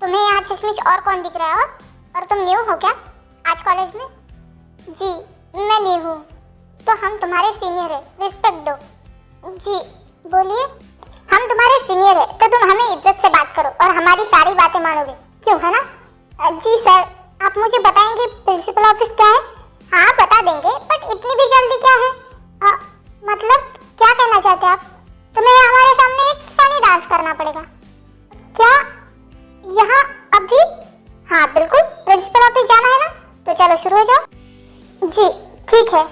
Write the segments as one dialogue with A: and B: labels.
A: तुम्हें यहाँ चश्मिश और कौन दिख रहा है? और तुम न्यू हो क्या आज कॉलेज में? जी मैं न्यू हूँ। तो हम तुम्हारे सीनियर है, रिस्पेक्ट दो। जी बोलिए। हम तुम्हारे सीनियर है तो तुम हमें इज्जत से बात करो और हमारी सारी बातें मानोगे, क्यों है ना? जी सर, आप मुझे बताएंगे प्रिंसिपल ऑफिस क्या है? हाँ बता देंगे, बट इतनी भी जल्दी क्या है? मतलब क्या कहना चाहते हैं आप? तुम्हें हमारे सामने एक फनी डांस करना पड़ेगा क्या यहाँ अभी? हाँ बिल्कुल, प्रिंसिपल ऑफिस जाना है ना, तो चलो शुरू हो जाओ। जी ठीक है।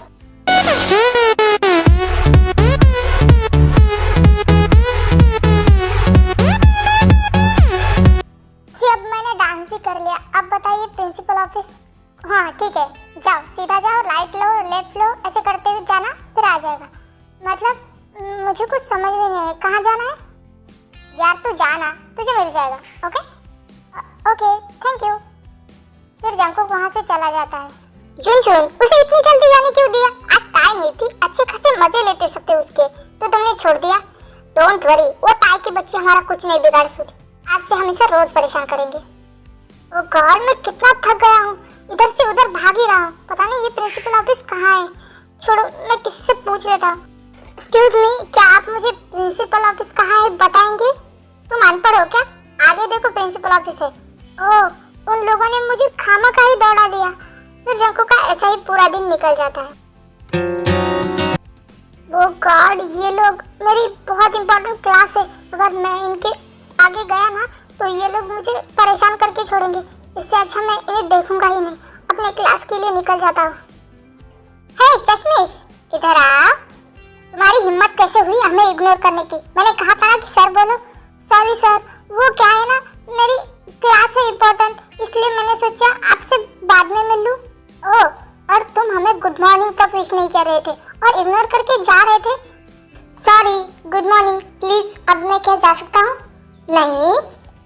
A: जी अब मैंने डांस भी कर लिया, अब बताइए प्रिंसिपल ऑफिस। हाँ ठीक है, जाओ सीधा जाओ, राइट लो लेफ्ट लो, ऐसे करते हुए जाना, फिर आ जाएगा। मतलब मुझे कुछ समझ में नहीं है, कहाँ जाना है? यार तू जाना, तुझे मिल जाएगा। Okay okay thank you. फिर जंकुक वहाँ से चला जाता है। जुनजुन, उसे इतनी जल्दी जाने क्यों दिया? आज ताई नहीं थी, अच्छे खासे मजे लेते सकते उसके, तो तुमने छोड़ दिया। डोंट वरी, वो ताई के बच्चे हमारा कुछ नहीं बिगाड़ सकते। आज से हम इसे रोज परेशान करेंगे। ओ गॉड, मैं कितना थक गया हूँ, इधर से उधर भाग ही रहा हूँ। पता नहीं ये प्रिंसिपल ऑफिस कहाँ है। छोड़ो, मैं किससे पूछ लेता हूँ। एक्सक्यूज मी, क्या आप मुझे प्रिंसिपल ऑफिस कहाँ है बताएंगे? तुम अनपढ़ हो क्या? आगे देखो प्रिंसिपल ऑफिस है। ओह, उन लोगों ने मुझे खामखा ही दौड़ा दिया। फिर जंको का ऐसा ही पूरा दिन निकल जाता है। वो गॉड, ये लोग, मेरी बहुत इंपॉर्टेंट क्लास है, अगर मैं इनके आगे गया ना तो ये लोग मुझे परेशान करके छोड़ेंगे। इससे अच्छा मैं इन्हें देखूंगा ही नहीं, अपने क्लास के लिए निकल जाता हूँ। हे चश्मिश, इधर आ। तुम्हारी हिम्मत कैसे हुई हमें इग्नोर करने की? मैंने कहा था ना कि सर बोलो। सॉरी सर, वो क्या है ना, मेरी क्लास है इंपॉर्टेंट, इसलिए मैंने सोचा आपसे बाद में मिल लूं। ओह, और तुम हमें गुड मॉर्निंग तक विश नहीं कर रहे थे और इग्नोर करके जा रहे थे। सॉरी, गुड मॉर्निंग प्लीज, अब मैं क्या जा सकता हूँ? नहीं,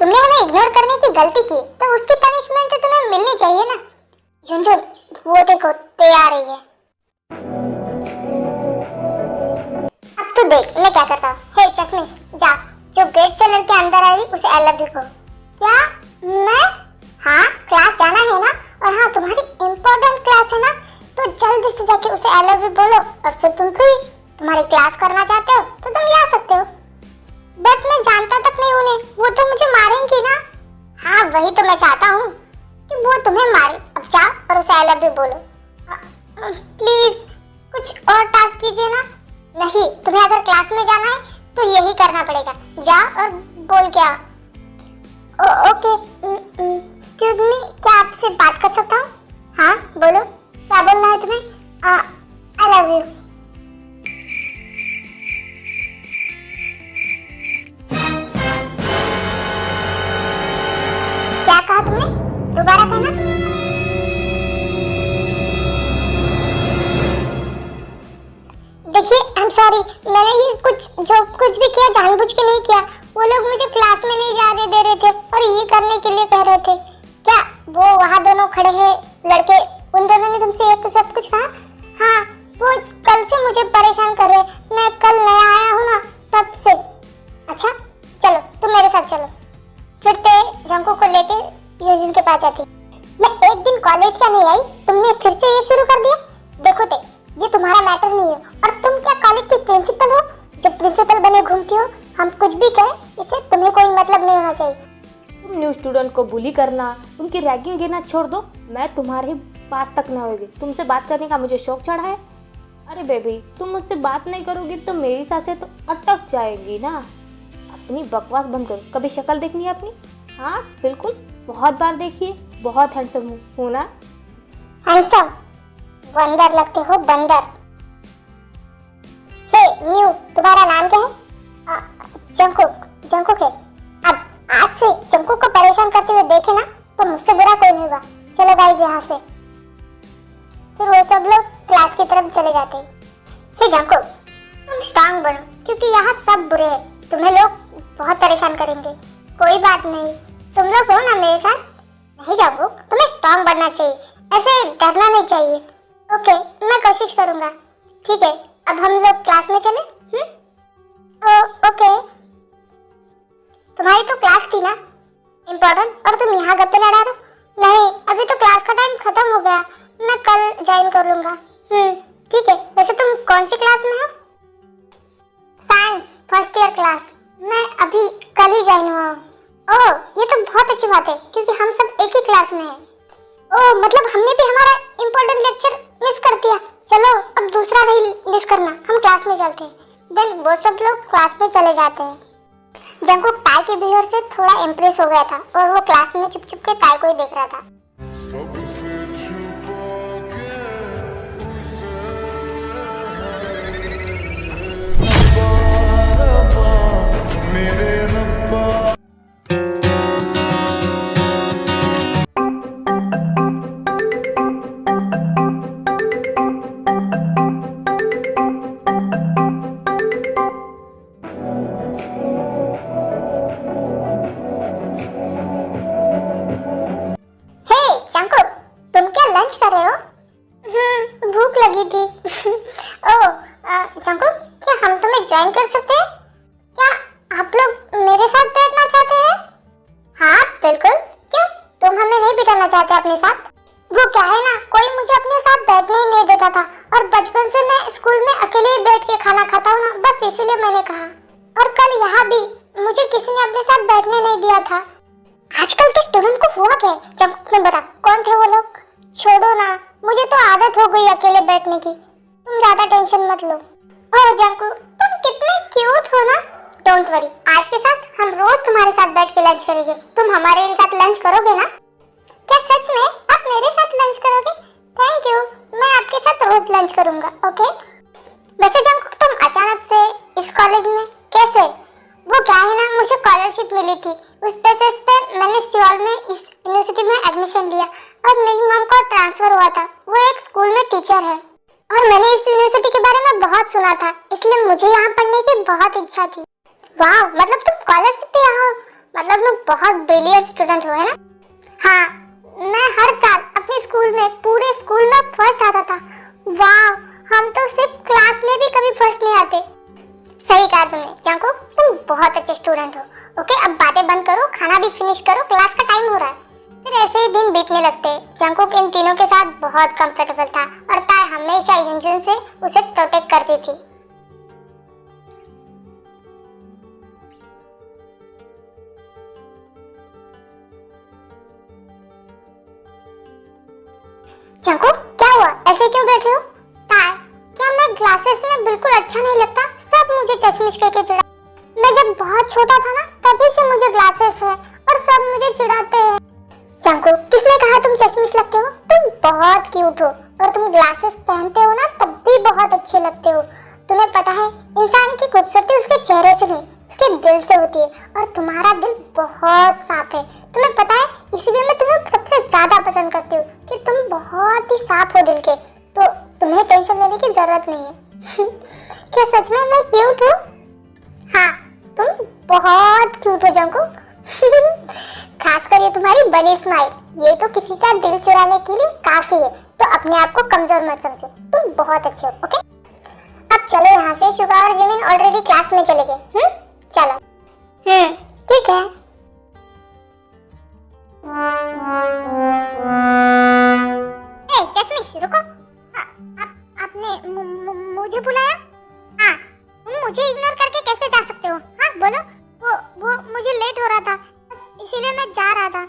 A: तुमने हमें इग्नोर करने की गलती की तो उसकी पनिशमेंट तो तुम्हें मिलनी चाहिए ना। झुनझुन, वो देखो ते आ रही है। अब तो देख मैं क्या करता हूँ। हे चश्मिश, जा, जो गेट से लड़के अंदर आई उसे आई लव यू कहो। क्या? मैं? हाँ, क्लास जाना है ना, और हाँ तुम्हारी इम्पोर्टेंट क्लास है ना, तो जल्दी से जाके उसे आई लव यू बोलो और फिर तुम फ्री। तुम्हारी क्लास करना चाहते हो तो तुम जा सकते हो। बट मैं जानता तक नहीं उन्हें, वो तो मुझे मारेंगी ना। हाँ वही तो मैं चाहता हूँ कि वो तुम्हें मारे। अब जाओ और उसे आई लव यू बोलो। प्लीज कुछ और टास्क कीजिए ना। नहीं, तुम्हें अगर क्लास में जाना है तो यही करना पड़ेगा। जाओ और बोल के आओ। ओके, एक्सक्यूज मी, क्या आपसे बात कर सकता हूँ? हाँ बोलो, क्या बोलना है तुम्हें? आई लव यू। क्या कहा तुमने? दोबारा कहना। देखिए आई एम सॉरी, मैंने ये कुछ भी किया जानबूझ के नहीं किया। वो लोग मुझे क्लास में नहीं जाने दे रहे थे और ये करने के लिए कह रहे थे। क्या वो वहाँ दोनों खड़े हैं लड़के, उन दोनों ने तुमसे एक सब कुछ कहा? हाँ, वो कल से मुझे परेशान कर रहे हैं, मैं कल नया आया हूँ ना तब से। अच्छा चलो तुम मेरे साथ चलो। फिर ते जंको को लेके यूजिन के पास जाती। मैं एक दिन कॉलेज क्या नहीं आई, तुमने फिर से ये शुरू कर दिया। देखो ते, ये तुम्हारा मैटर नहीं है, और तुम क्या कॉलेज की प्रिंसिपल हो जो प्रिंसिपल बने घूमती हो? हम कुछ भी कहें इससे तुम्हें कोई मतलब नहीं होना चाहिए।
B: तुम न्यू स्टूडेंट को बुली करना, उनकी रैगिंग गिरना छोड़ दो, मैं तुम्हारे पास तक न होगी। तुमसे बात करने का मुझे शौक चढ़ा है। अरे बेबी, तुम मुझसे बात नहीं करोगी तो मेरी सांसें तो अटक जाएगी ना। अपनी बकवास बंद करो। कभी शक्ल देखनी है अपनी? हाँ बिल्कुल, बहुत बार देखिए, बहुत हैंडसम हूँ ना।
A: हैंडसम? बंदर लगते हो, बंदर। हे न्यू, तुम्हारा नाम क्या है? जंकुक। जंकुक है। अब आज से जंकुक को परेशान करते हुए देखे ना तो मुझसे बुरा कोई नहीं होगा। चलो गाइस यहाँ से। फिर वो सब लोग क्लास की तरफ चले जाते हैं। हे जंकुक, तुम स्ट्रांग बनो, क्योंकि यहाँ सब बुरे हैं, तुम्हें लोग बहुत परेशान करेंगे। कोई बात नहीं, तुम लोग हो ना मेरे साथ। नहीं जंकुक, तुम्हें स्ट्रांग बनना चाहिए, ऐसे डरना नहीं चाहिए। ओके, मैं कोशिश करूंगा। ठीक है, अब हम लोग क्लास में चले। ओके, तुम्हारी तो क्लास थी ना? इम्पोर्टेंट, और तुम यहाँ गप्पे लड़ा रहे हो? नहीं, अभी तो क्लास का टाइम खत्म हो गया, मैं कल ज्वाइन कर लूंगा। ठीक है। वैसे तुम कौन सी क्लास में हो? Science first year class. मैं अभी कल ही ज्वाइन हुआ हूँ। ओह, ये तो बहुत अच्छी बात है क्योंकि हम सब एक ही क्लास में हैं। ओह, मतलब हमने भी हमारा इम्पोर्टेंट लेक्चर मिस कर दिया। चलो अब दूसरा नहीं मिस करना, हम क्लास में चलते हैं। देन वो सब लोग क्लास में चले जाते हैं। जंगकुक ताई के बिहेवियर से थोड़ा इम्प्रेस हो गया था और वो क्लास में चुप चुप के ताई को ही देख रहा था। जंगकुक, तुम क्या लंच कर रहे हो? भूख लगी थी। ओह, जंगकुक, क्या हम तुम्हें ज्वाइन कर सकते हैं? क्या आप लोग मेरे साथ बैठना चाहते हैं? हाँ बिल्कुल। क्यों, तुम हमें नहीं बिठाना चाहते अपने साथ? वो क्या है ना, कोई मुझे अपने साथ बैठने ही नहीं देता था और बचपन से मैं स्कूल में अकेले ही बैठ के खाना खाता हूँ ना, बस इसीलिए मैंने कहा। और कल यहाँ भी मुझे किसी ने अपने साथ बैठने नहीं दिया था। आजकल के स्टूडेंट को हुआ क्या है? जब मैं बता कौन थे वो लोग? छोड़ो ना, मुझे तो आदत हो गई अकेले बैठने की। तुम ज्यादा टेंशन मत लो। ओह जंकू, तुम कितने क्यूट हो ना। डोंट वरी, आज के साथ हम रोज तुम्हारे साथ बैठ के लंच करेंगे। तुम हमारे साथ लंच करोगे ना? क्या सच में आप मेरे साथ लंच करोगे? थैंक यू, मैं आपके साथ रोज लंच करूंगा। ओके। वैसे जंकू, तुम अचानक से इस कॉलेज में कैसे? वो क्या है ना, मुझे स्कॉलरशिप मिली थी, उस बेसिस पे मैंने सियोल में इस यूनिवर्सिटी में एडमिशन लिया और मेरी मॉम को ट्रांसफर हुआ था। वो एक स्कूल में टीचर है और मैंने इस यूनिवर्सिटी के बारे में बहुत सुना था, इसलिए मुझे यहाँ पढ़ने की बहुत इच्छा थी। वाह, मतलब तुम स्कॉलरशिप पे यहाँ हो, मतलब तुम बहुत ब्रिलियंट स्टूडेंट हो, है ना? हाँ, मैं हर साल अपने स्कूल में, पूरे स्कूल में फर्स्ट आता था। वाह, हम तो सिर्फ क्लास में भी कभी फर्स्ट नहीं आते। सही कहा तुमने जंककुक, तुम बहुत अच्छे स्टूडेंट हो। ओके, अब बातें बंद करो, खाना भी फिनिश करो, क्लास का टाइम हो रहा है। फिर ऐसे ही दिन बीतने लगते। जंककुक इन तीनों के साथ बहुत कंफर्टेबल था और ताई हमेशा युनजुन से उसे प्रोटेक्ट करती थी। जंककुक, क्या हुआ? ऐसे क्यों बैठे हो? ताई, क्या मैं ग्लासेस में बिल्कुल अच्छा नहीं लगता? सब मुझे चश्मिश करके चिढ़ा। मैं जब बहुत छोटा था ना, तभी से मुझे ग्लासेस है और सब मुझे चिढ़ाते हैं। जंककुक, किसने कहा तुम चश्मिश लगते हो? तुम बहुत क्यूट हो और तुम ग्लासेस पहनते हो ना, तब भी बहुत अच्छे लगते हो। तुम्हें पता है, इंसान की खूबसूरती उसके चेहरे से नहीं, उसके दिल से होती है और तुम्हारा दिल बहुत साफ है। तुम्हें पता है, इसीलिए मैं तुम्हें सबसे ज्यादा पसंद करती हूँ कि तुम बहुत ही साफ हो दिल के, तो तुम्हें टेंशन लेने की जरूरत नहीं है। क्या सच में मैं क्यूट हूँ? हाँ, तुम बहुत क्यूट हो जंककुक। खासकर ये तुम्हारी बड़ी स्माइल, ये तो किसी का दिल चुराने के लिए काफी है। तो अपने आप को कमजोर मत समझो, तुम बहुत अच्छे हो। ओके, अब चलो यहाँ से। शुगा और जिमिन ऑलरेडी क्लास में चले गए। चलो। ठीक है। चश्मिश रुको, आपने मुझे बुलाया? हाँ, तुम मुझे इग्नोर करके कैसे जा सकते हो? हाँ बोलो। वो मुझे लेट हो रहा था, बस इसीलिए मैं जा रहा था।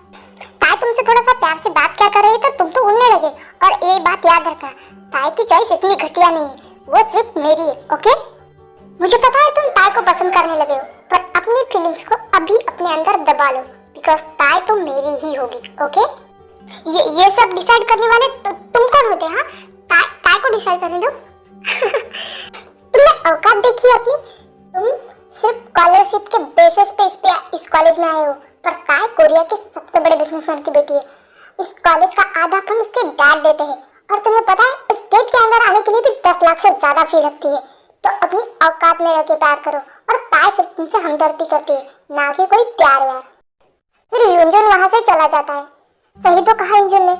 A: ताई तुमसे थोड़ा सा प्यार से बात क्या कर रही तो तुम तो उड़ने लगे। और एक बात याद रखना, ताई की चॉइस इतनी घटिया नहीं है, वो सिर्फ मेरी है। ओके, मुझे पता है तुम ताई को पसंद करने लगे हो, पर अपनी फीलिंग्स को अभी अपने अंदर दबा लो, बिकॉज ताई तो मेरी ही होगी। ओके, ये सब डिसाइड करने वाले तुम कौन होते हैं? ताई को डिसाइड करने दो। तुमने औकात देखी अपनी? तुम सिर्फ स्कॉलरशिप के बेसिस पे इस कॉलेज में आए हो, पर ताई कोरिया के सबसे बड़े बिजनेसमैन की बेटी है। इस कॉलेज का आधा फंड उसके डैड देते हैं और तुम्हें पता है, इस गेट के अंदर आने के लिए भी 10 लाख से ज्यादा फी लगती है। तो अपनी औकात में रह के प्यार करो। और ताई सिर्फ तुमसे हमदर्दी करती है, ना कि कोई प्यार व्यार। फिर युनजुन वहां से चला जाता है। सही तो कहा युनजुन ने,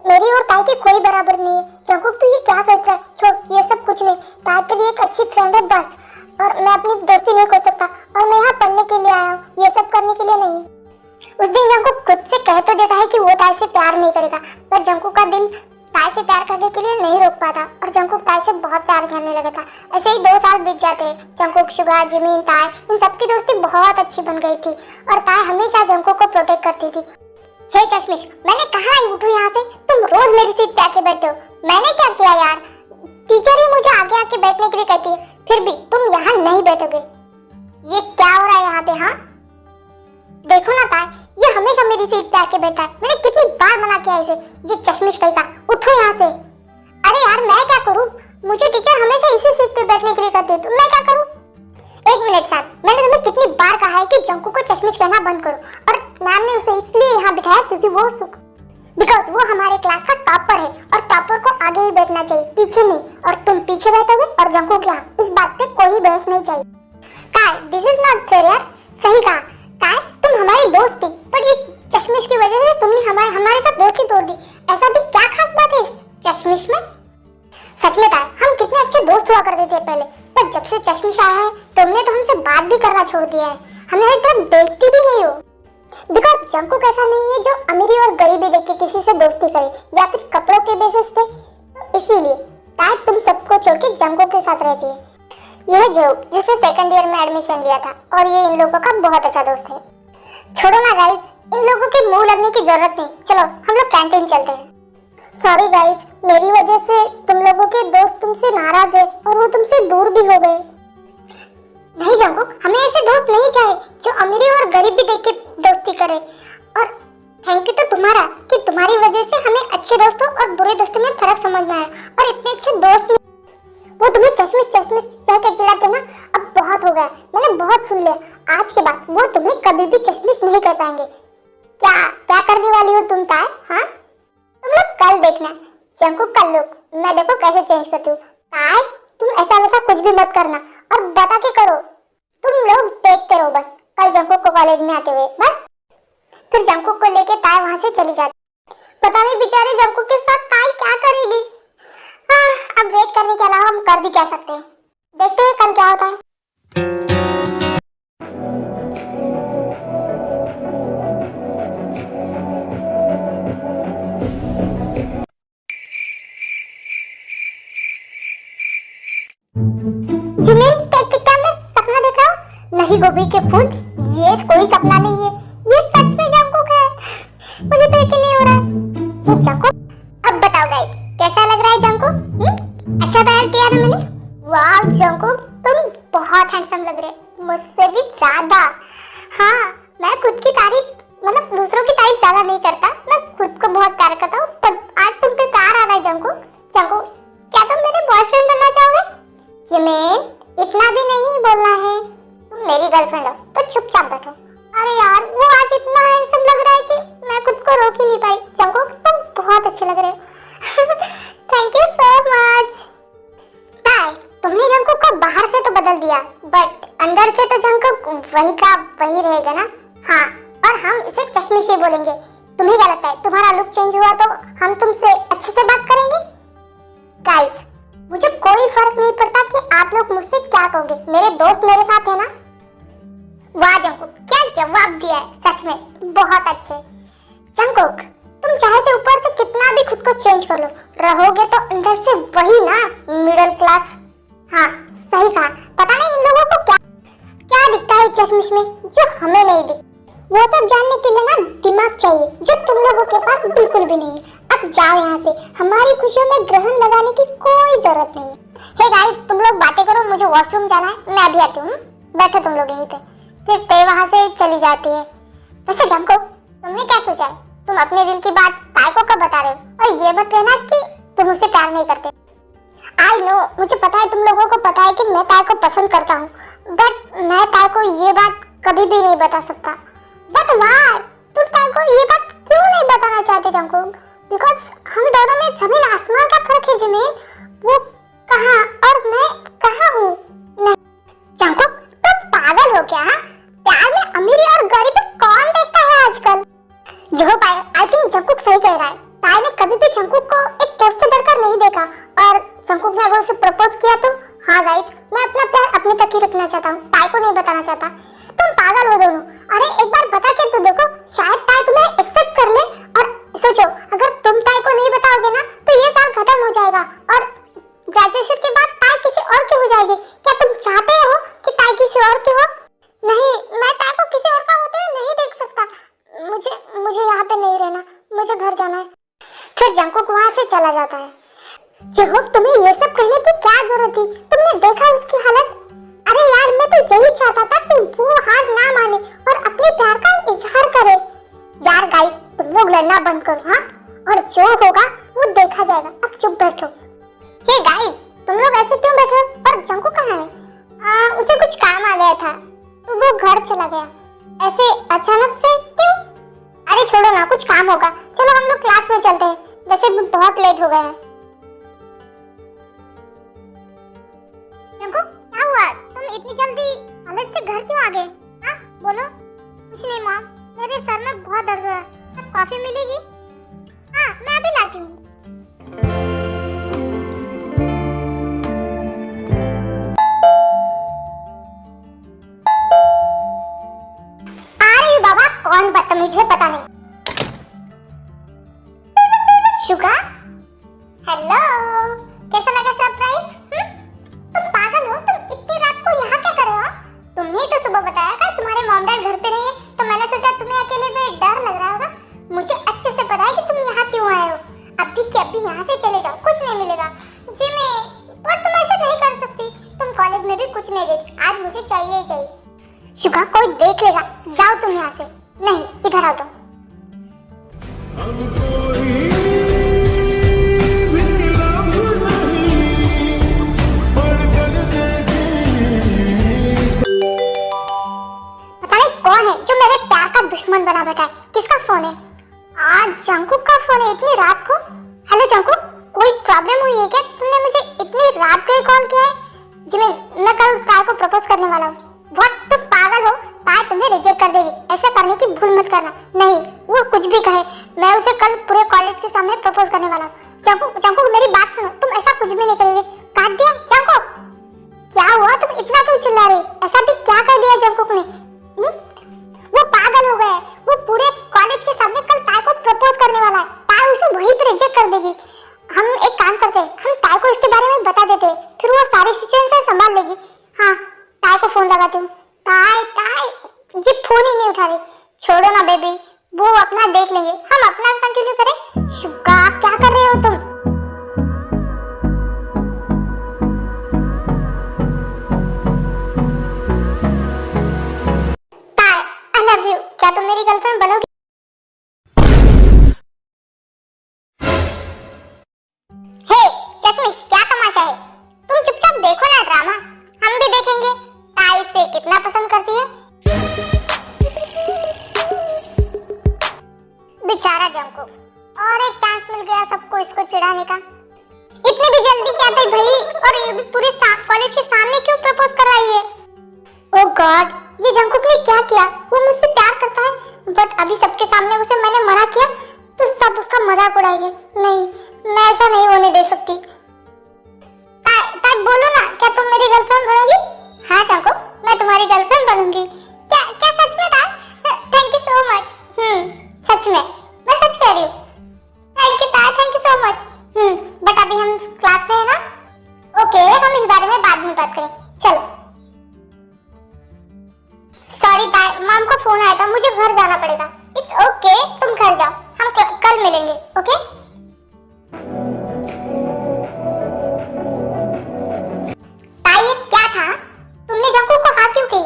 A: मेरी और ताई की कोई बराबर नहीं है। जंककुक तू ये क्या सोच रहा है? छोड़, ये सब कुछ नहीं। ताई के लिए एक अच्छी फ्रेंड है बस, और मैं अपनी दोस्ती नहीं खो सकता। और मैं यहाँ पढ़ने के लिए आया हूँ, ये सब करने के लिए नहीं। उस दिन जंकुक खुद से कह तो देता है कि वो ताई से प्यार नहीं करेगा, पर जंकुक का दिल ताई से प्यार करने के लिए नहीं रोक पाता और जंकुक ताई से बहुत प्यार करने लगा था। ऐसे ही 2 साल बीत जाते हैं। जंकुक, सुगा, जिमिन, ताई इन सबकी दोस्ती बहुत अच्छी बन गई थी और ताई हमेशा जंकुक को प्रोटेक्ट करती थी। हे चश्मिश, मैंने कहा है उठो यहाँ से, तुम रोज मेरी सीट पे आके बैठते हो। मैंने क्या किया यार? टीचर ही मुझे आगे आके बैठने के लिए कहती है, फिर भी तुम यहाँ नहीं बैठोगे। ये क्या हो रहा है यहाँ पे? हाँ देखो ना ताई, ये हमेशा मेरी सीट पे आके बैठा है। मैंने कितनी बार मना किया इसे। ये चश्मिश कहीं का, उठो यहाँ से। अरे यार मैं क्या करूँ? मुझे टीचर हमेशा इसी सीट पे बैठने के लिए कहती है, तो मैं क्या करूँ? 1 मिनट सर, मैंने तुम्हें कितनी बार कहा है कि जंकुक को चश्मिश कहना बंद करो, और मैम ने उसे इसलिए यहाँ बिठाया क्योंकि बिकॉज वो हमारे क्लास का टॉपर है और टॉपर को आगे ही बैठना चाहिए, पीछे नहीं। और तुम पीछे बैठोगे और जंकुक यहाँ। इस बात पे कोई बहस नहीं चाहिए। काय, दिस इज नॉट फेयर यार। सही कहा काय, तुम हमारी दोस्त थी, पर इस चश्मिश की वजह से तुमने हमारे साथ दोस्ती तोड़ दी। ऐसा भी क्या खास बात है इस चश्मिश में? सच में काय, हम कितने अच्छे दोस्त हुआ करते थे पहले, पर जब से चश्मिश आया है तुमने तो हमसे बात भी करना छोड़ दिया है। हमें तो देखती भी नहीं हो। बिकॉज जंकुक ऐसा नहीं है जो अमीरी और गरीबी देख के किसी से दोस्ती करे या फिर कपड़ों के बेसिस पे, तो इसीलिए ताई तुम सबको छोड़ के जंकुक के साथ रहती है। यह जो जिसने 2nd ईयर में एडमिशन लिया था और ये इन लोगों का बहुत अच्छा दोस्त है। छोड़ो ना गाइस, इन लोगों के मुंह लगने की जरूरत नहीं। चलो हम लोग कैंटीन चलते हैं। सॉरी गाइस, मेरी वजह से तुम लोगों के दोस्त तुमसे नाराज है और वो तुमसे दूर भी हो गए। नहीं जंकुक, हमें ऐसे दोस्त नहीं चाहिए जो अमीरी और गरीबी देख के दोस्ती करे। और थैंक यू तो तुम्हारा कि तुम्हारी वजह से हमें अच्छे दोस्तों और बुरे दोस्तों में फर्क समझ में आया और इतने अच्छे दोस्त वो तुम्हें चश्मिश कह के चिढ़ाते ना, अब बहुत हो गया। मैंने बहुत सुन लिया। आज के बाद वो तुम्हें कभी भी चश्मिश नहीं कर पाएंगे। क्या करने वाली हो तुम ताई? हाँ तुम लोग कल देखना जंकुक का लुक मैं देखो कैसे चेंज करती हूँ। ताई तुम ऐसा वैसा कुछ भी मत करना और बता के करो। तुम लोग देखते रहो बस कल जंकुक को कॉलेज में आते हुए। बस फिर जंकुक को लेके ताई वहां से चली जाती। पता नहीं बेचारे जंकुक के साथ ताई क्या करेगी। अब वेट करने के अलावा हम कर भी क्या सकते हैं। देखते हैं कल क्या होता है। जिमिन क्या मैं सपना देख रहा हूँ? नहीं गोभी के फूल, ये कोई सपना नहीं है, ये सच में जंकुक है। मुझे तो यकीन नहीं हो रहा है। ये जंकुक? अब बताओ गाइस कैसा लग रहा है जंकुक? अच्छा तैयार किया ना मैंने? वाह जंकुक तुम बहुत हैंडसम लग रहे हो, मुझसे भी ज्यादा। हाँ मैं खुद की तारीफ मतलब दूसरों की तारीफ ज्यादा नहीं करता, मैं खुद को बहुत प्यार करता हूँ। पर आज तुम पे प्यार आ रहा है जंकुक। क्या तुम मेरे बॉयफ्रेंड बनना चाहोगे? जिमिन इतना भी नहीं बोलना है, तुम मेरी गर्लफ्रेंड हो तो चुपचाप बैठो। अरे यार वो आज इतना हैंडसम लग रहा है कि मैं खुद को रोक ही नहीं पाई। जंकुक तुम बहुत अच्छे लग रहे हो। Thank you so much. ताई तुमने जंकुक को बाहर से तो बदल दिया, बट अंदर से तो जंकुक वही का वही रहेगा ना। हाँ और हम इसे चश्मिश ही बोलेंगे। तुम्हें क्या लगता है तुम्हारा लुक चेंज हुआ तो हम तुमसे अच्छे से बात करेंगे? गाइस मुझे कोई फर्क नहीं पड़ता कि आप लोग मुझसे क्या कहोगे, मेरे दोस्त मेरे साथ है ना। वाह जंकुक क्या जवाब दिया है, सच में बहुत अच्छे। जंकुक तुम चाहे तो ऊपर से कितना भी खुद को चेंज कर लो, रहोगे तो अंदर से वही ना मिडिल क्लास। हाँ सही कहा। पता नहीं इन लोगों को क्या दिखता है चश्मिश में जो हमें नहीं दिखता। वो सब जानने के लिए ना दिमाग चाहिए जो तुम लोगों के पास बिल्कुल भी नहीं है। अब जाओ यहाँ से, हमारी खुशियों में ग्रहण लगाने की कोई जरूरत नहीं है। हे गाइस तुम लोग बातें करो, मुझे वॉशरूम जाना है, मैं अभी आती हूँ। बैठो तुम लोग यहीं पे। फिर ते वहाँ से चली जाती है। वैसे जंकुक तुमने क्या सोचा है? तुम अपने दिल की बात ताई को कब बता रहे हो? और ये मत कहना कि तुम उससे प्यार नहीं करते। आई नो मुझे पता है, तुम लोगों को पता है कि मैं ताई को पसंद करता हूँ, बट मैं ताई को ये बात कभी भी नहीं बता सकता। बट वाई तुम ताई को ये बात क्यों नहीं बताना चाहते जंकुक? बिकॉज हम दोनों में जमीन आसमान का फर्क है। जिमिन वो कहाँ और मैं कहाँ हूँ? नहीं जंकुक तुम पागल हो क्या? प्यार में अमीरी और गरीबी कौन देखता है आजकल? जो आई थिंक जंकुक सही कह रहा है। ताई ने कभी भी जंकुक को एक दोस्त से बढ़कर नहीं देखा, और जंकुक ने अगर उसे प्रपोज किया तो हाँ गाइस मैं अपना प्यार अपने तक ही रखना चाहता हूँ, ताई को नहीं बताना चाहता। तुम पागल हो दोनों। अरे एक बार बता के तो देखो शायद ताई तुम्हें एक्सेप्ट कर ले। और सोचो, अगर तुम ताई को नहीं बताओगे ना तो ये साल खत्म हो जाएगा और ग्रेजुएशन के बाद ताई किसी और की हो जाएगी। क्या तुम चाहते हो कि ताई किसी और की हो? नहीं, मैं ताई को किसी और का होते हुए नहीं देख सकता। मुझे यहाँ पे नहीं रहना, मुझे घर जाना है। फिर जंकुक वहाँ से चला जाता है। जेहोक, तुम्हें ये सब कहने की क्या जरूरत थी? तुमने देखा उसकी हालत? अरे यार, मैं तो यही चाहता था कि वो हार ना माने और अपने प्यार का इजहार करे। यार गाइस, तुम लोग लड़ना बंद करो, हाँ? और जो होगा वो देखा जाएगा। अब चुप बैठो। ये गाइस, तुम लोग ऐसे क्यों बैठे हो? और जंकुक कहाँ है? उसे कुछ काम आ गया था तो वो घर चला गया। ऐसे अचानक से क्यों? अरे छोड़ो ना, कुछ काम होगा। चलो हम लोग क्लास में चलते हैं, वैसे भी बहुत लेट हो गया है। क्या हुआ? तुम इतनी जल्दी कॉलेज से घर क्यों आ गए? हाँ बोलो। कुछ नहीं मॉम, मेरे सर में बहुत दर्द हो रहा है। अब कॉफी मिलेगी? हाँ, मैं अभी लाती हूँ। आ रही हूँ बाबा। कौन बदतमीज है पता नहीं। शुगा, हेलो, कैसा लगा सरप्राइज? तुम पागल हो? तुम इतनी रात को यहाँ क्या कर रहे हो? तुमने तो सुबह बताया था तुम्हारे मॉम डैड घर पे नहीं है, तो मैंने सोचा तुम्हें अकेले में डर लग रहा होगा। मुझे अच्छे से पता है कि तुम यहाँ क्यों आए हो। अभी के अभी यहाँ से चले जाओ, कुछ नहीं मिलेगा। जी मैं, पर तुम ऐसा नहीं कर सकती। तुम कॉलेज में भी कुछ नहीं देती, आज मुझे चाहिए ही चाहिए। शुगा, कोई देख लेगा, जाओ तुम यहाँ से। नहीं, इधर आओ तुम। दुश्मन बना बैठा है। किसका फोन है? आज जंकुक का फोन है इतनी रात को। हेलो जंकुक, कोई प्रॉब्लम हुई है क्या? तुमने मुझे इतनी रात को कॉल किया है? जी मैं कल ताई को प्रपोज करने वाला हूँ। व्हाट, तुम पागल हो? ताई तुम्हें रिजेक्ट कर देगी, ऐसा करने की भूल मत करना। नहीं, वो कुछ भी कहे, मैं उसे कल पूरे कॉलेज के सामने प्रपोज करने वाला हूँ। जंकुक मेरी बात सुनो, तुम ऐसा कुछ भी नहीं करोगे। काट दिया? जंकुक क्या हुआ? तुम इतना क्यों चिल्ला रही? ऐसा भी क्या कर दिया जंकुक ने? वो पागल हो गया है। वो पूरे कॉलेज के सामने कल ताई को प्रपोज करने वाला है। ताई उसे वहीं पे रिजेक्ट कर देगी। हम एक काम करते हैं, हम ताई को इसके बारे में बता देते हैं, फिर वो सारी सिचुएशन संभाल लेगी। हाँ, ताई को फोन लगाती हूँ। ताई जी फोन ही नहीं उठा रही। छोड़ो ना बेबी, वो अपना देख लेंगे, हम अपना कंटिन्यू करें। शुगा, क्या कर रहे हो तुम? क्या तुम मेरी गर्लफ्रेंड बनोगी? हे चश्मिश, क्या तमाशा है? तुम चुपचाप देखो ना ड्रामा, हम भी देखेंगे ताई से कितना पसंद करती है। बेचारा जंकुक, और एक चांस मिल गया सबको इसको चिढ़ाने का। इतनी भी जल्दी क्या थी भाई? और ये भी पूरे कॉलेज के सामने क्यों प्रपोज कर रही है? ओह गॉड, ये जंकुक ने क्या किया? वो मुझसे प्यार करता है, बट अभी सबके सामने उसे मैंने मना किया तो सब उसका मजाक उड़ाएंगे। नहीं, मैं ऐसा नहीं होने दे सकती। ताई बोलो ना, क्या तुम मेरी गर्लफ्रेंड बनोगी? हाँ जंकुक, मैं तुम्हारी गर्लफ्रेंड बनूंगी। क्या सच में ताई? Thank you so much. सच में, मैं सच कह रही हूँ। थैंक यू ताई, thank you so much. But अभी हम क्लास में है ना? ओके, हम इस बारे में बाद में बात करें। चलो। सॉरी ताई, मॉम का फोन आया था, मुझे घर जाना पड़ेगा। इट्स ओके, तुम घर जाओ, हम कल मिलेंगे। ओके? ताई, क्या था? तुमने जंकुक को हाँ क्यों कही?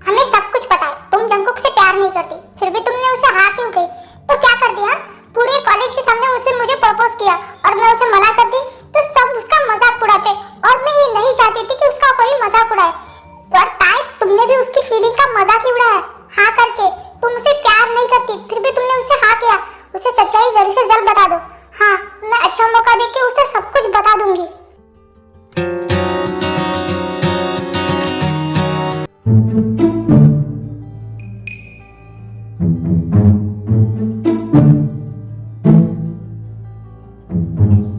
A: हमें सब कुछ पता है, तुम जंकुक से प्यार नहीं करती, फिर भी तुमने उसे हाँ क्यों कही? तो क्या कर दिया? पूरे कॉलेज के सामने उसने मुझे प्रपोज किया और मैं उसे मना कर दी तो सब उसका मजाक उड़ाते, और मैं ये नहीं चाहती थी कि उसका कोई मजाक उड़ाए। पर ताई, तुमने भी उसकी फीलिंग का मजाक ही उड़ाया हाँ करके। तुम उसे प्यार नहीं करती, फिर भी तुमने उसे हाँ किया। उसे सच्चाई जल्दी से जल्द बता दो। हाँ, मैं अच्छा मौका देके उसे सब कुछ बता दूंगी।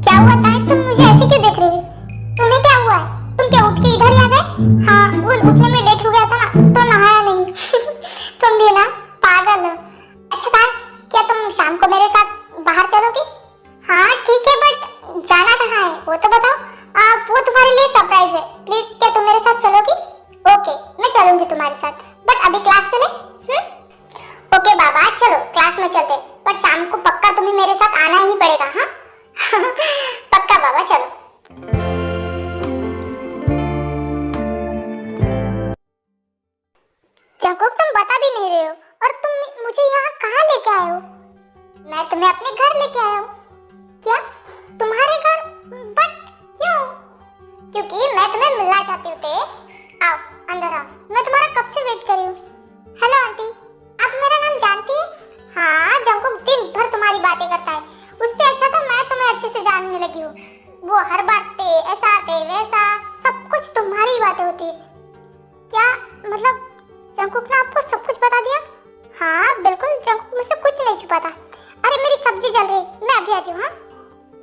A: क्या हुआ ताई, तुम मुझे ऐसे क्यों देख रही हो? तुम्हें क्या हुआ है? तुम क्या उठ के इधर ही आ गए? हाँ, वो उठने में लेट हो गया था ना, तो नहाया नहीं। तुम भी ना पागल हो। तुम शाम को मेरे साथ बाहर चलोगी? हाँ ठीक है, बट जाना कहाँ है वो तो बताओ। वो तुम्हारे लिए सरप्राइज है। प्लीज क्या तुम मेरे साथ चलोगी? ओके मैं चलूंगी तुम्हारे साथ, बट अभी क्लास चले। ओके बाबा चलो क्लास में चलते, पर शाम को पक्का तुम्हें मेरे साथ आना ही पड़ेगा। हाँ पक्का बाबा चलो। जंकुक तुम बता भी नहीं रहे हो, और तुम मुझे यहाँ कहाँ लेके आए हो? मैं तुम्हें अपने घर लेके आया हूँ। क्या तुम्हारे घर? बट क्यों? क्योंकि मैं तुम्हें मिलना चाहती हूँ। आओ अंदर आओ, मैं तुम्हारा कब से वेट कर रही हूँ। हेलो आंटी, आप मेरा नाम जानती है? हाँ जंकुक दिन भर तुम्हारी बातें करता है, उससे अच्छा तो मैं तुम्हें अच्छे से जानने लगी हूँ। वो हर बात पे ऐसा पे वैसा, सब कुछ तुम्हारी ही बातें होती है। क्या मतलब जंकुक ने आपको सब कुछ बता दिया? हाँ बिल्कुल, जंकुक मुझसे कुछ नहीं छुपाता। अरे मेरी सब्जी जल रही, मैं अभी आती हूँ। हाँ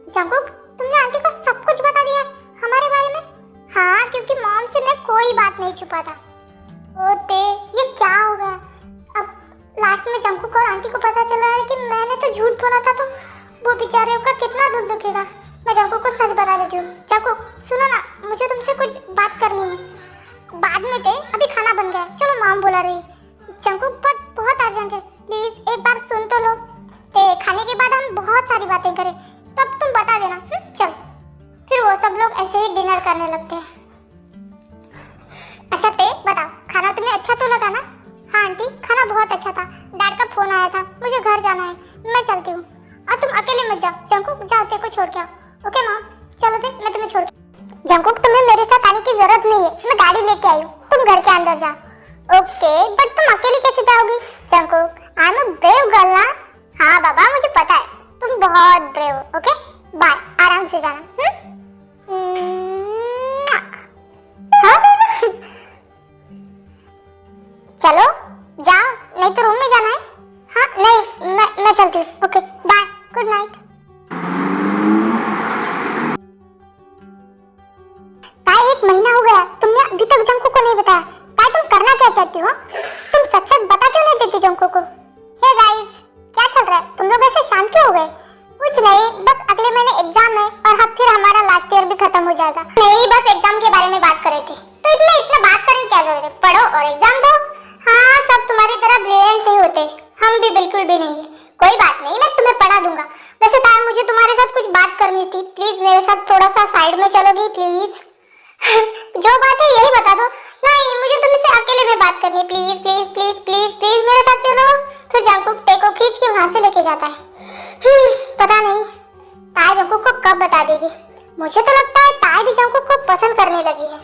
A: जंकुक तुमने आंटी को सब कुछ बता दिया हमारे बारे में? हाँ क्योंकि मॉम से मैं कोई बात नहीं छुपाता। ओते ये क्या हो गया? अब लास्ट में जंकुक और आंटी को पता चला है कि मैंने तो झूठ बोला था, तो वो बेचारे का कितना दिल दुखेगा। मैं जंकुक को सच बता देती हूँ। जंकुक सुनो ना, मुझे तुमसे कुछ बात करनी है। बाद में थे, अभी खाना बन गया, चलो मॉम बुला रही। जंकुक बहुत अर्जेंट है, प्लीज एक बार सुन तो लो। ते खाने के बाद हम बहुत सारी बातें करें, तब तुम बता देना। चल फिर वो सब लोग ऐसे ही डिनर करने लगते हैं। अच्छा ते बताओ, खाना तुम्हें अच्छा तो लगा ना? हाँ आंटी खाना बहुत अच्छा था, डैड का फोन आया था, मुझे घर जाना है, मैं चलती हूँ। और तुम अकेले मत जाओ, जंकुक जाओ ते को छोड़ के आओ। ओके मॉम चलो ते, मैं तुम्हें छोड़ के। जंकुक तुम्हें मेरे साथ आने की जरूरत नहीं है, मैं गाड़ी लेके आई हूँ, तुम घर के अंदर जाओ। ओके बट तुम अकेले कैसे जाओगी? Jungkook I am a brave girl ना। हाँ बाबा मुझे पता है, तुम बहुत ब्रेव हो। ओके बाय, आराम से जाना। हाँ चलो जाओ, नहीं तो रूम में जाना है। हाँ नहीं मैं चलती हूँ। Okay bye, good night. Tae 1 महीना हो गया, तुमने अभी तक जंकुक को नहीं बताया। ताई तुम करना क्या चाहती हो? तुम सच सच बता क्यों नहीं देती जंकुक को? हे गाइस क्या चल रहा है? तुम लोग ऐसे शांत क्यों हो गए? कुछ नहीं, बस अगले महीने एग्जाम है और अब फिर हमारा लास्ट ईयर भी खत्म हो जाएगा। नहीं बस एग्जाम के बारे में बात कर रहे थे, तो इतना बात करने की क्या जरूरत है? पढ़ो और एग्जाम दो। हाँ सब तुम्हारी तरह ब्रिलियंट नहीं होते, हम भी बिल्कुल भी नहीं है। कोई बात नहीं, मैं तुम्हें पढ़ा दूंगा। वैसे तार मुझे तुम्हारे साथ कुछ बात करनी थी, प्लीज मेरे साथ थोड़ा सा साइड में चलोगी प्लीज? जो बात है यही बता दो। नहीं मुझे तुमसे अकेले में बात करनी है, please please please please please मेरे साथ चलो। फिर जंकुक ते को खींच के वहां से लेके जाता है। पता नहीं ताई जंकुक को कब बता देगी। मुझे तो लगता है ताई भी जंकुक को पसंद करने लगी है।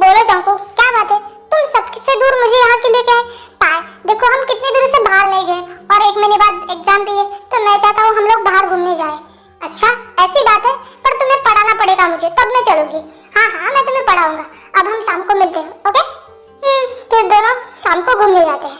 A: बोलो जंकुक क्या बात है? तुम सबसे दूर मुझे यहाँ क्यों लेके आए? ताई देखो हम कितनी दूर से बाहर नहीं गए और 1 महीने बाद एग्जाम भी है, तो मैं चाहता हूँ हम लोग बाहर घूमने जाए। अच्छा ऐसी बात है, पर तुम्हें पढ़ाना पड़ेगा मुझे, तब मैं चलूंगी। हाँ मैं तुम्हें पढ़ाऊंगा। अब हम शाम को मिलते हैं। ओके फिर दोनों शाम को घूमने जाते हैं।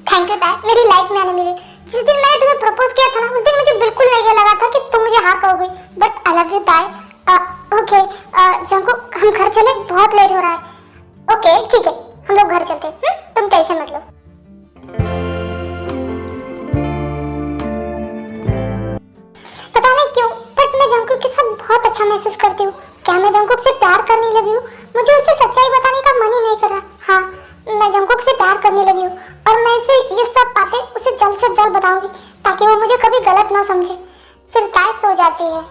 A: थैंक यू ताई, मेरी लाइफ में आने मिली। जिस दिन मैंने तुम्हें प्रपोज किया था ना, उस दिन मुझे बिल्कुल नहीं लगा था कि तुम मुझे हाँ कहोगे, बट आई लव यू ताई। ओके जंकुक हम घर चले, बहुत लेट हो रहा है। ओके ठीक है हम लोग घर चलते हैं। तुम टेंशन मत लो। पता नहीं क्यों बट मैं जंकुक के साथ बहुत अच्छा महसूस करती हूँ। क्या मैं जंकुक से प्यार करने लगी हूँ? मुझे उसे सच्चाई बताने का मन ही नहीं कर रहा। हाँ मैं जंकुक से प्यार करने लगी हूँ और मैं इसे ये सब बातें उसे जल्द से जल्द बताऊंगी ताकि वो मुझे कभी गलत ना समझे। फिर ताई सो जाती है।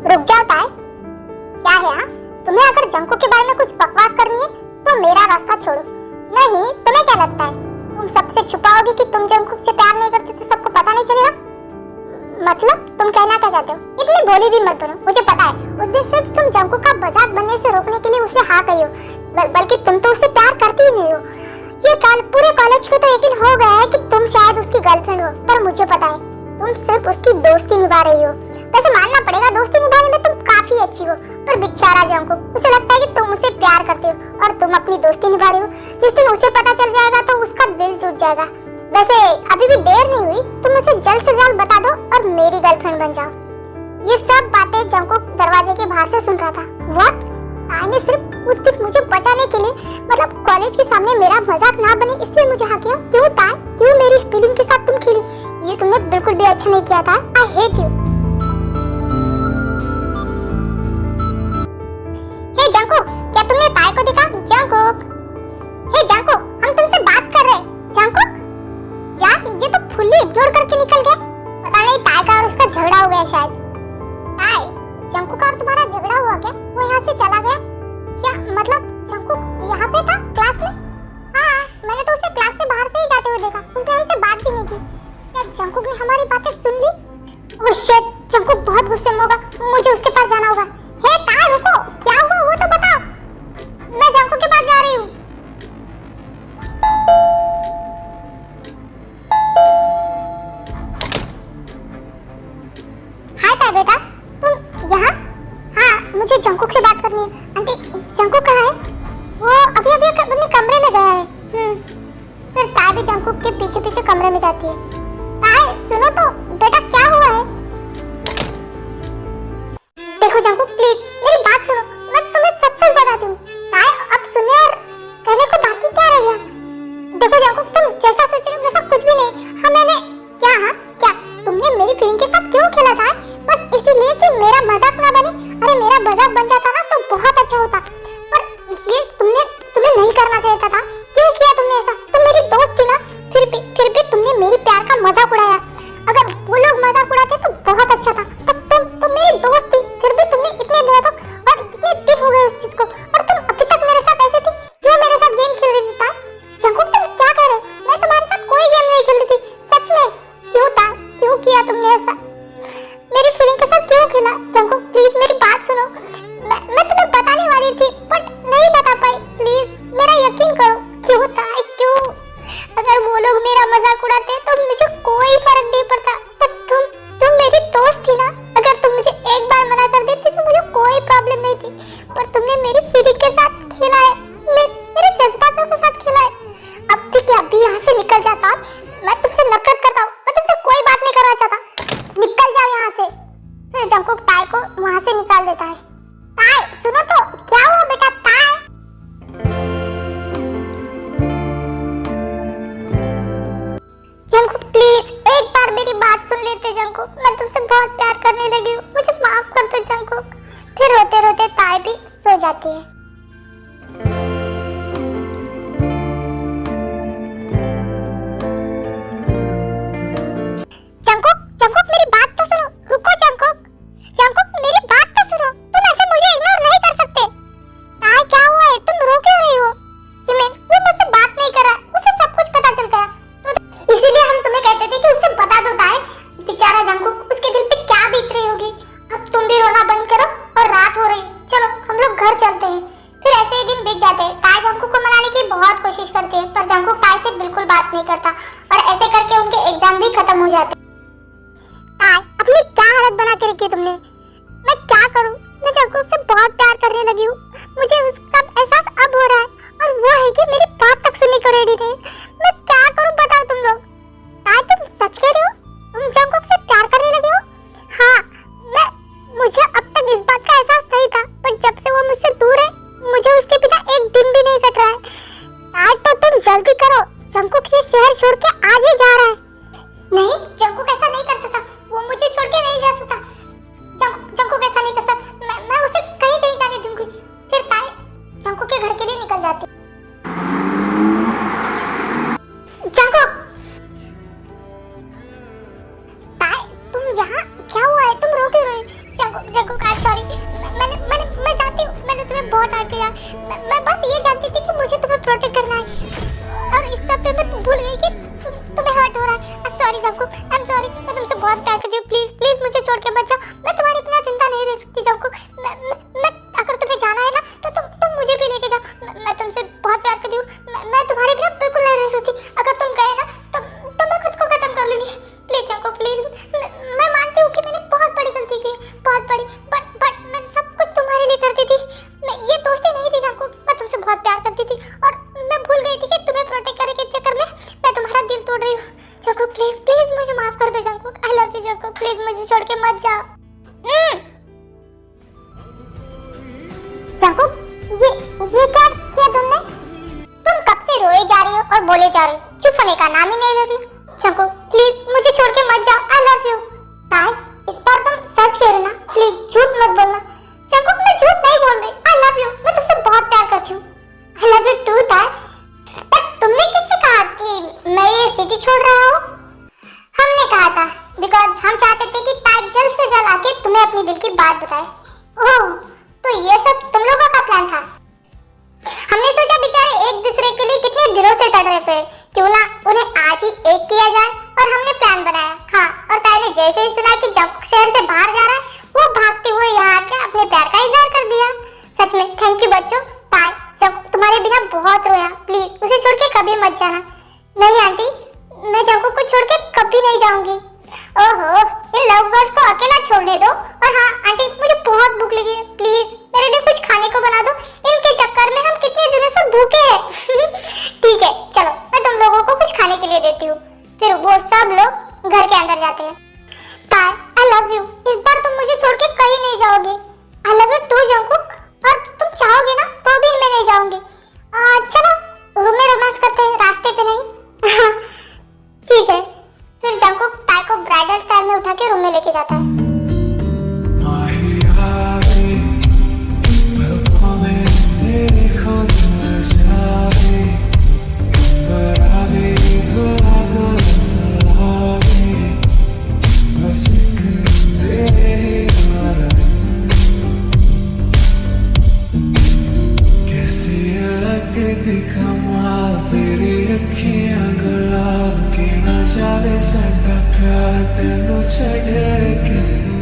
A: रुक जाओ ताई, क्या है? हाँ तुम्हें अगर जंकुक के बारे में कुछ बकवास करनी है तो मेरा रास्ता छोड़ो। नहीं तुम्हें क्या लगता है तुम सबसे छुपाओगी कि तुम जंकुक से प्यार नहीं करती तो सबको पता नहीं चलेगा? मतलब तुम कहना क्या चाहते हो? इतनी भोली भी मत बनो, मुझे पता है उस दिन सिर्फ तुम जंकुक का मजाक बनने से रोकने के लिए उसे हाँ कही हो, बल्कि तुम तो उससे प्यार करती ही नहीं हो। ये पूरे कॉलेज को तो यकीन हो गया है कि तुम शायद उसकी गर्लफ्रेंड हो, पर मुझे पता है तुम सिर्फ उसकी दोस्ती निभा रही हो। वैसे मानना पड़ेगा हो, पर बेचारा जंकुक, उसे लगता है कि तुम उसे प्यार करते हो और तुम अपनी दोस्ती निभा रही हो। जिस दिन उसे पता चल जाएगा तो उसका दिल टूट जाएगा। वैसे अभी भी देर नहीं हुई, तुम उसे जल्द से जल्द बता दो और मेरी गर्लफ्रेंड बन जाओ। ये सब बातें जंकुक दरवाजे के बाहर से सुन रहा था। व्हाट? ताई ने सिर्फ उस दिन मुझे बचाने के लिए, मतलब कॉलेज के सामने मेरा मजाक ना बने इसलिए मुझे हाँ किया। क्यों ताई, क्यों मेरी फीलिंग के साथ तुम खेली? ये तुमने बिल्कुल भी अच्छा नहीं किया था। I hate you. Hey Jungkook, क्या तुमने ताई को देखा? जंकुक, हे जंकुक, हम तुमसे बात कर रहे हैं। जंकुक यार, ये तो फुल्ली इग्नोर करके निकल गया। पता नहीं ताई का और उसका झगड़ा हो गया शायद। ताई, जंकुक और तुम्हारा झगड़ा हुआ क्या? वो यहाँ से चला गया क्या? मतलब जंकुक यहाँ पे था क्लास में? हाँ, मैंने तो उसे क्लास से बाहर से ही जाते हुए देखा। उसने हमसे बात भी नहीं की। क्या जंकुक ने हमारी बातें सुन ली? ओह शिट, जंकुक बहुत गुस्से में होगा। मुझे उसके पास जाना होगा। हे ताई रुको, क्या हुआ वो तो बताओ। मैं जंकुक के पास जा रही हूँ। हाय ताई बेटा, तुम यहाँ? हाँ, मुझे जंकुक से बात करनी है। आंटी, जंकुक कहाँ है? वो अभी अभी अपने कमरे में गया है। फिर ताई भी जंकुक के पीछे पीछे कमरे में जाती है। ताई सुनो तो, बेटा क्या हुआ है? देखो जंकुक प्लीज मेरी बात सुनो, मैं तुम्हें सच सच बताती हूँ। ताई अब सुनने और कहने को बाकी क्या रह गया? देखो जंकुक, तुम जैसा सोच रही हो वैसा कुछ भी नहीं। हाँ मैंने क्या तुमने मेरी फीलिंग के साथ क्यों खेला था? बस इसीलिए कि मेरा मजाक ना बने। अरे मेरा मजाक बन जाता ना तो बहुत अच्छा होता, पर ये तुम्हें नहीं करना चाहिए था। क्यों किया तुमने ऐसा? तुम मेरी दोस्त थी ना, फिर भी तुमने मेरी प्यार का मजाक उड़ाया। अगर वो लोग मजाक उड़ाते तो बहुत अच्छा था, पर तुम मेरी दोस्त थी, फिर भी तुमने इतने दिनों तक और इतने दिन हो गए उस चीज को, और तुम अभी तक मेरे साथ ऐसे थी। क्यों मेरे साथ गेम खेल रही थी? जंकुक तुम क्या कर रहे हो? मैं तुम्हारे साथ कोई गेम नहीं खेल रही थी, सच में। क्यों किया तुमने ऐसा? मेरी फीलिंग के साथ क्यों खेला? जंकुक प्लीज मेरी बात सुनो। मैं तुम्हें बताने वाली थी बट नहीं बता पाई। प्लीज मेरा यकीन करो। क्यों ताई, क्यों? अगर वो लोग मेरा मजाक उड़ाते तो मुझे कोई फर्क नहीं पड़ता, पर तुम मेरी दोस्त थी ना। अगर तुम मुझे एक बार मना कर देती तो मुझे कोई प्रॉब्लम नहीं थी, पर तुमने मेरी फीलिंग के साथ खेला है, मेरे जज्बातों के साथ खेला है। अब भी क्या, अभी यहाँ से निकल जाता। मैं तुमसे नफरत करता हूँ, मैं तुमसे कोई बात नहीं करना चाहता। निकल जाओ यहाँ से। फिर जंकुक ताई को वहाँ से निकाल देता है। ताई सुनो तो, क्या हुआ बेटा? ताई जंकुक प्लीज एक बार मेरी बात सुन लेते। जंकुक मैं तुमसे बहुत प्यार करने लगी हूँ, मुझे माफ कर दो जंकुक। फिर रोते रोते ताई भी सो जाती है। जंकुक मेरी बात तो सुनो। रुको जंकुक मेरी बात तो सुनो। तुम ऐसे मुझे इग्नोर नहीं कर सकते। ताई क्या हुआ है? तुम रो क्यों रही हो? जिमिन वो मुझसे बात नहीं कर रहा, उसे सब कुछ पता चल गया, तो इसीलिए हम तुम्हें कहते थे कि उसे बता दो। ताई बेचारा जंकुक, उसके दिल पे क्या बीत रही होगी। अब तुम भी रोना बंद करो और रात हो रही, चलो हम लोग घर चलते हैं। फिर ऐसे ही दिन बीत जाते हैं। ताई जंकुक को मनाने की बहुत कोशिश करती है, पर जंकुक ताई से बिल्कुल बात नहीं करता, और ऐसे करके उनके एग्जाम भी खत्म हो जाते। अपनी क्या हालत बना के रखी है तुमने? मैं क्या करूं? मैं जंकुक से बहुत प्यार करने लगी हूँ, मुझे उसका एहसास अब हो रहा है, और वो है कि मेरी बात तक सुनने को रेडी नहीं। मैं क्या करूं बताओ तुम लोग? तुम सच कह रही हो? तुम जंकुक से प्यार करने लगी हो? हाँ, मुझे अब तक इस बात का एहसास नहीं था, पर जब से वो मुझसे दूर है मुझे उसके बिना एक दिन भी नहीं कट रहा है। तो तुम जल्दी करो, जंकुक ये शहर छोड़ के आज ही जा रहा है। नहीं, जंकुक ऐसा नहीं कर सकता, वो मुझे छोड़ के नहीं जा सकता। जंकुक ऐसा नहीं कर सकता, मैं उसे कहीं नहीं जाने दूंगी। फिर ताई जंकुक के घर के लिए निकल जाती। जंकुक, ताई तुम यहाँ क्या हुआ है? तुम रो क्यों रही? जंकुक आई सॉरी, मैं जानती हूँ मैंने तुम्हें बहुत डांट दिया। मैं बस ये जानती थी कि मुझे तुम्हें प्रोटेक्ट करना है, और इस सब पे मैं भूल गई कि तुम्हें हर्ट हो रहा है। I am sorry Jungkook, I am sorry. मैं तुमसे बहुत प्यार करती हूँ, प्लीज प्लीज मुझे छोड़ के मत जाओ। मैं तुम्हारे बिना जिंदा नहीं रह सकती जंकुक। मैं अगर तुम्हें जाना है ना तो तुम मुझे भी लेके जाओ। मैं तुमसे बहुत प्यार करती हूँ, मैं तुम्हारे बिना बिल्कुल नहीं रह सकती। अगर तुम गए ना तो मैं खुद को खत्म कर लूंगी। Please Jungkook please. मैं मानती हूँ कि मैंने बहुत बड़ी गलती की है, बहुत बड़ी, बट मैं सब कुछ जंकुक, ये क्या किया तुमने? तुम कब से रोए जा रही हो और बोले जा रही हो, चुप होने का नाम ही नहीं ले रही हो। जंकुक प्लीज मुझे छोड़ के मत जाओ, आई लव यू। ताई इस बार तुम सच कह रहे ना, प्लीज झूठ मत बोलना। जंकुक मैं झूठ नहीं बोल रही, आई लव यू, मैं तुमसे बहुत प्यार करती हूँ। आई लव यू टू ताई। पर तुमने किससे कहा कि मैं ये सिटी छोड़ रहा हूँ? हमने कहा था बिकॉज हम चाहते थे कि ताई जल्द से जल्द आके तुम्हें अपनी दिल की बात बताए। ओह तो ये सब तुम लोगों का प्लान था। हमने सोचा बेचारे एक दूसरे के लिए कितने दिनों से तड़ रहे थे, क्यों ना उन्हें आज ही एक किया जाए, और हमने प्लान बनाया। हाँ, और ताई ने जैसे ही सुना कि जंकुक शहर से बाहर जा रहा है, वो भागते हुए यहाँ आके अपने प्यार का इजहार कर दिया। सच में थैंक यू बच्चों। ताई जंकुक तुम्हारे बिना बहुत रोया, प्लीज उसे छोड़ के कभी मत जाना। नहीं आंटी, मैं जंकुक को छोड़ के कभी नहीं जाऊंगी। ओहो, इन लव बर्ड्स को अकेला छोड़ने दो। और हाँ आंटी, मुझे बहुत भूख लगी है, प्लीज मेरे लिए कुछ खाने को बना दो, इनके चक्कर में हम कितने दिनों से भूखे हैं। ठीक है चलो, मैं तुम लोगों को कुछ खाने के लिए देती हूँ। फिर वो सब लोग घर के अंदर जाते हैं। ताई आई लव यू, इस बार तुम मुझे छोड़ के कहीं नहीं जाओगे। I love you too Jungkook, और तुम चाहोगे ना तो भी मैं नहीं जाऊंगी। चलो रूम में रोमांस करते हैं, रास्ते पे नहीं। ठीक है। फिर जंकुक ताई को ब्राइडल स्टाइल में उठा के रूम में लेके जाता है।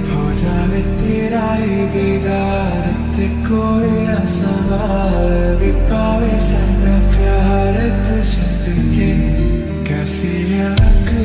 C: हो जावे तेरा ही दीदार, ते कोई ना संभाल भी पावे सारा प्यार तुझे के। कैसी ये लगती